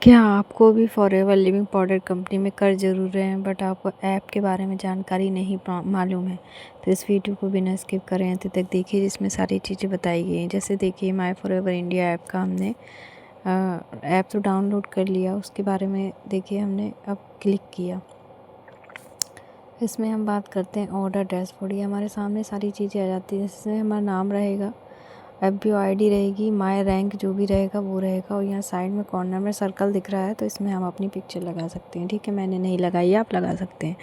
क्या आपको भी फॉरएवर लिविंग पाउडर कंपनी में कर्ज ज़रूर रहे हैं बट आपको ऐप के बारे में जानकारी नहीं मालूम है? तो इस वीडियो को बिना स्किप करें अंत तक देखिए, जिसमें सारी चीज़ें बताई गई हैं। जैसे देखिए, माय फॉरएवर इंडिया ऐप का हमने ऐप तो डाउनलोड कर लिया, उसके बारे में देखिए हमने अब क्लिक किया। इसमें हम बात करते हैं ऑर्डर डैशबोर्ड। ये हमारे सामने सारी चीज़ें आ जाती हैं। इसमें हमारा नाम रहेगा, FBO ID रहेगी, माय रैंक जो भी रहेगा वो रहेगा, और यहाँ साइड में कॉर्नर में सर्कल दिख रहा है तो इसमें हम अपनी पिक्चर लगा सकते हैं। ठीक है, मैंने नहीं लगाई है, आप लगा सकते हैं।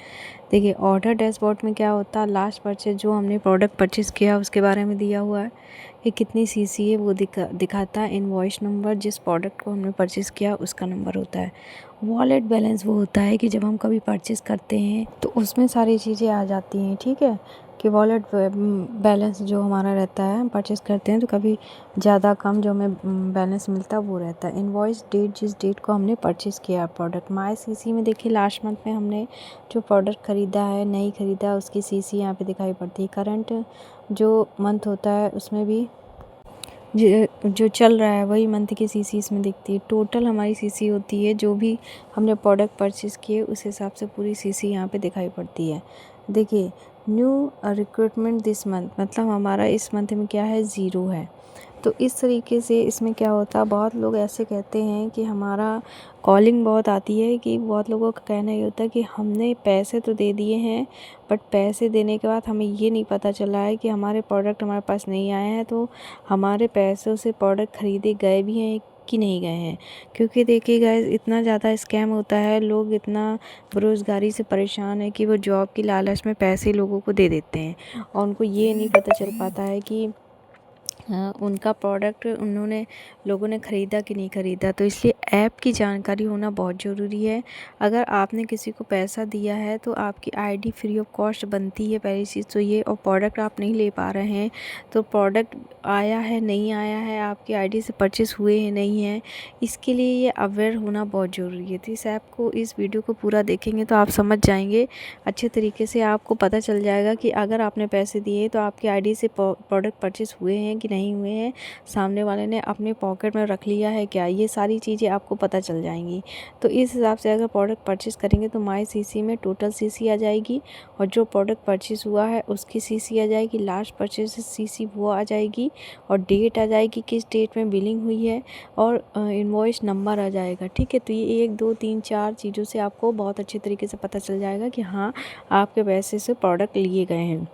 देखिए, ऑर्डर डैशबोर्ड में क्या होता है, लास्ट परचेज जो हमने प्रोडक्ट परचेज़ किया उसके बारे में दिया हुआ है कि कितनी सीसी है वो दिखाता है। इनवॉइस नंबर, जिस प्रोडक्ट को हमने परचेज़ किया उसका नंबर होता है। वॉलेट बैलेंस वो होता है कि जब हम कभी परचेज़ करते हैं तो उसमें सारी चीज़ें आ जाती हैं। ठीक है, कि वॉलेट बैलेंस जो हमारा रहता है, हम परचेज़ करते हैं तो कभी ज़्यादा कम जो हमें बैलेंस मिलता है वो रहता है। इनवॉइस डेट, जिस डेट को हमने परचेज़ किया प्रोडक्ट। माय सीसी में देखिए, लास्ट मंथ में हमने जो प्रोडक्ट ख़रीदा है, नहीं ख़रीदा, उसकी सीसी यहाँ पे दिखाई पड़ती है। करंट जो मंथ होता है उसमें भी जो चल रहा है वही मंथ की सीसी इसमें दिखती है। टोटल हमारी सीसी होती है, जो भी हमने प्रोडक्ट परचेज़ किए उस हिसाब से पूरी सीसी यहाँ पे दिखाई पड़ती है। देखिए, न्यू रिक्रूटमेंट दिस मंथ, मतलब हमारा इस मंथ में क्या है, ज़ीरो है। तो इस तरीके से इसमें क्या होता है, बहुत लोग ऐसे कहते हैं कि हमारा कॉलिंग बहुत आती है, कि बहुत लोगों का कहना ये होता है कि हमने पैसे तो दे दिए हैं बट पैसे देने के बाद हमें ये नहीं पता चला है कि हमारे प्रोडक्ट हमारे पास नहीं आए हैं, तो हमारे पैसों से प्रोडक्ट ख़रीदे गए भी हैं कि नहीं गए हैं। क्योंकि देखिए गाइस, इतना ज़्यादा स्कैम होता है, लोग इतना बेरोज़गारी से परेशान है कि वो जॉब की लालच में पैसे लोगों को दे देते हैं और उनको ये नहीं पता चल पाता है कि उनका प्रोडक्ट लोगों ने ख़रीदा कि नहीं ख़रीदा। तो इसलिए ऐप की जानकारी होना बहुत ज़रूरी है। अगर आपने किसी को पैसा दिया है तो आपकी ID फ्री ऑफ कॉस्ट बनती है, पहली चीज़ तो ये। और प्रोडक्ट आप नहीं ले पा रहे हैं तो प्रोडक्ट आया है नहीं आया है, आपकी ID से परचेज़ हुए हैं नहीं है, इसके लिए ये अवेयर होना बहुत ज़रूरी है। तो इस ऐप को, इस वीडियो को पूरा देखेंगे तो आप समझ जाएंगे अच्छे तरीके से। आपको पता चल जाएगा कि अगर आपने पैसे दिए तो आपकी ID से प्रोडक्ट परचेज़ हुए हैं कि नहीं हुए हैं, सामने वाले ने अपने पॉकेट में रख लिया है क्या, ये सारी चीज़ें आपको पता चल जाएंगी। तो इस हिसाब से अगर प्रोडक्ट परचेज़ करेंगे तो माय सीसी में टोटल सीसी आ जाएगी, और जो प्रोडक्ट परचेज़ हुआ है उसकी सीसी आ जाएगी, लास्ट परचेज सीसी वो आ जाएगी, और डेट आ जाएगी किस डेट में बिलिंग हुई है, और इनवॉइस नंबर आ जाएगा। ठीक है, तो ये 1 2 3 4 चीज़ों से आपको बहुत अच्छे तरीके से पता चल जाएगा कि हाँ, आपके पैसे से प्रोडक्ट लिए गए हैं।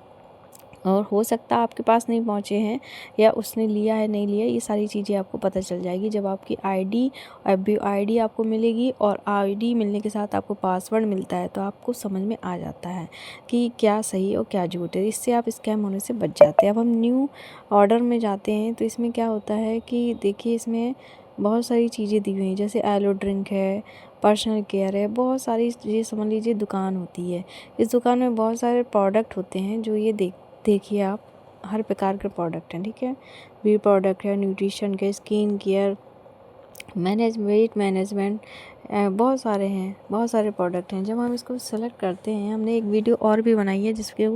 और हो सकता है आपके पास नहीं पहुँचे हैं, या उसने लिया है नहीं लिया, ये सारी चीज़ें आपको पता चल जाएगी जब आपकी ID, FBO ID आपको मिलेगी, और ID मिलने के साथ आपको पासवर्ड मिलता है, तो आपको समझ में आ जाता है कि क्या सही और क्या झूठ है। इससे आप स्कैम होने से बच जाते हैं। अब हम न्यू ऑर्डर में जाते हैं तो इसमें क्या होता है कि देखिए, इसमें बहुत सारी चीज़ें दी हुई हैं, जैसे एलो ड्रिंक है, पर्सनल केयर है, बहुत सारी चीज़ें, समझ लीजिए दुकान होती है। इस दुकान में बहुत सारे प्रोडक्ट होते हैं जो ये देखिए आप, हर प्रकार के प्रोडक्ट हैं। ठीक है, ब्यूटी प्रोडक्ट है, न्यूट्रिशन के, स्किन केयर, वेट मैनेजमेंट, बहुत सारे हैं, बहुत सारे प्रोडक्ट हैं। जब हम इसको सेलेक्ट करते हैं, हमने एक वीडियो और भी बनाई है जिसके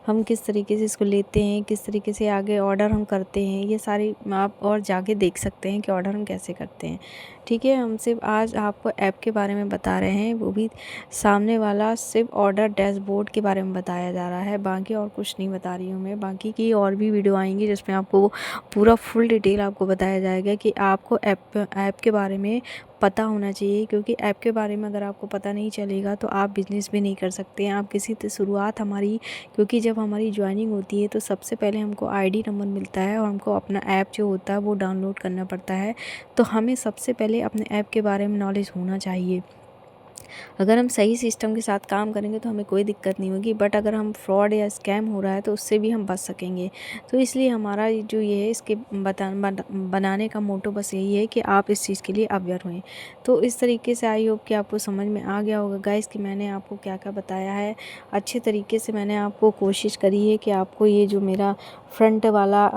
हम किस तरीके से इसको लेते हैं, किस तरीके से आगे ऑर्डर हम करते हैं, ये सारी आप और जाके देख सकते हैं कि ऑर्डर हम कैसे करते हैं। ठीक है, हम सिर्फ आज आपको ऐप के बारे में बता रहे हैं, वो भी सामने वाला सिर्फ ऑर्डर डैशबोर्ड के बारे में बताया जा रहा है, बाकी और कुछ नहीं बता रही हूँ मैं। बाकी की और भी वीडियो आएंगी जिसमें आपको पूरा फुल डिटेल आपको बताया जाएगा कि आपको ऐप के बारे में पता होना चाहिए। क्योंकि ऐप के बारे में अगर आपको पता नहीं चलेगा तो आप बिज़नेस भी नहीं कर सकते हैं। आप किसी शुरुआत हमारी, क्योंकि जब हमारी ज्वाइनिंग होती है तो सबसे पहले हमको ID नंबर मिलता है और हमको अपना ऐप जो होता है वो डाउनलोड करना पड़ता है। तो हमें सबसे पहले अपने ऐप के बारे में नॉलेज होना चाहिए। अगर हम सही सिस्टम के साथ काम करेंगे तो हमें कोई दिक्कत नहीं होगी, बट अगर हम फ्रॉड या स्कैम हो रहा है तो उससे भी हम बच सकेंगे। तो इसलिए हमारा जो ये है, इसके बनाने का मोटो बस यही है कि आप इस चीज़ के लिए अवेयर हों। तो इस तरीके से आई होप कि आपको समझ में आ गया होगा गाइस कि मैंने आपको क्या क्या बताया है। अच्छे तरीके से मैंने आपको कोशिश करी है कि आपको ये जो मेरा फ्रंट वाला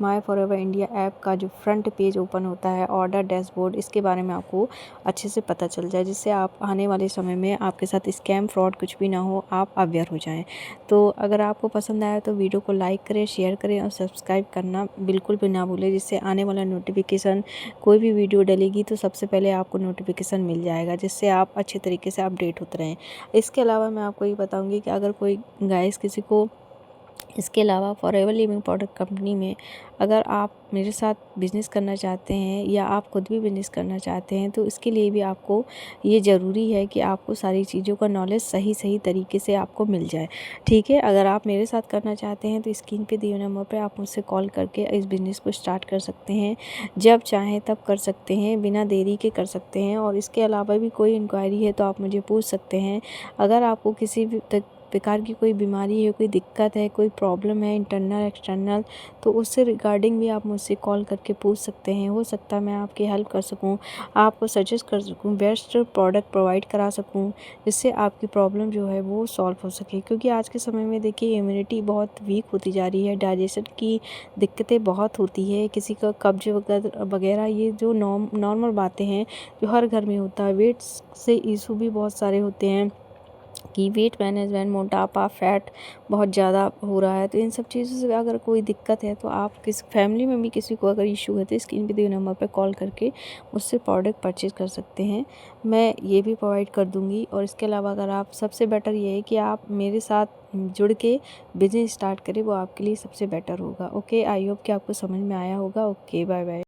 माय फॉरएवर इंडिया ऐप का जो फ्रंट पेज ओपन होता है, ऑर्डर डैशबोर्ड, इसके बारे में आपको अच्छे से पता चल जाए, जिससे आप आने वाले समय में आपके साथ स्कैम फ्रॉड कुछ भी ना हो, आप अवेयर हो जाएं। तो अगर आपको पसंद आया तो वीडियो को लाइक करें, शेयर करें और सब्सक्राइब करना बिल्कुल भी ना भूलें, जिससे आने वाला नोटिफिकेशन, कोई भी वीडियो डलेगी तो सबसे पहले आपको नोटिफिकेशन मिल जाएगा, जिससे आप अच्छे तरीके से अपडेट होते रहें। इसके अलावा मैं आपको ये बताऊँगी कि अगर कोई गाइस किसी को इसके अलावा फॉरएवर लिविंग प्रोडक्ट कंपनी में अगर आप मेरे साथ बिज़नेस करना चाहते हैं या आप खुद भी बिज़नेस करना चाहते हैं, तो इसके लिए भी आपको ये ज़रूरी है कि आपको सारी चीज़ों का नॉलेज सही तरीके से आपको मिल जाए। ठीक है, अगर आप मेरे साथ करना चाहते हैं तो स्क्रीन पे दिए नंबर पे आप मुझसे कॉल करके इस बिज़नेस को स्टार्ट कर सकते हैं। जब चाहें तब कर सकते हैं, बिना देरी के कर सकते हैं। और इसके अलावा भी कोई इंक्वायरी है तो आप मुझे पूछ सकते हैं। अगर आपको किसी भी प्रकार की कोई बीमारी है, कोई दिक्कत है, कोई प्रॉब्लम है इंटरनल एक्सटर्नल, तो उससे रिगार्डिंग भी आप मुझसे कॉल करके पूछ सकते हैं। हो सकता है मैं आपकी हेल्प कर सकूं, आपको सजेस्ट कर सकूं, बेस्ट प्रोडक्ट प्रोवाइड करा सकूं, जिससे आपकी प्रॉब्लम जो है वो सॉल्व हो सके। क्योंकि आज के समय में देखिए इम्यूनिटी बहुत वीक होती जा रही है, डाइजेशन की दिक्कतें बहुत होती है, किसी का कब्ज वगैरह, ये जो नॉर्मल बातें हैं जो हर घर में होता है। वेट से इशू भी बहुत सारे होते हैं कि वेट मैनेजमेंट, मोटापा, फैट बहुत ज़्यादा हो रहा है। तो इन सब चीज़ों से अगर कोई दिक्कत है तो आप किस फैमिली में भी किसी को अगर इशू है तो स्क्रीन पे दिए नंबर पर कॉल करके उससे प्रोडक्ट परचेज़ कर सकते हैं। मैं ये भी प्रोवाइड कर दूँगी। और इसके अलावा अगर आप, सबसे बेटर ये है कि आप मेरे साथ जुड़ के बिज़नेस स्टार्ट करें, वो आपके लिए सबसे बेटर होगा। ओके, आई होप कि आपको समझ में आया होगा। Okay, bye bye.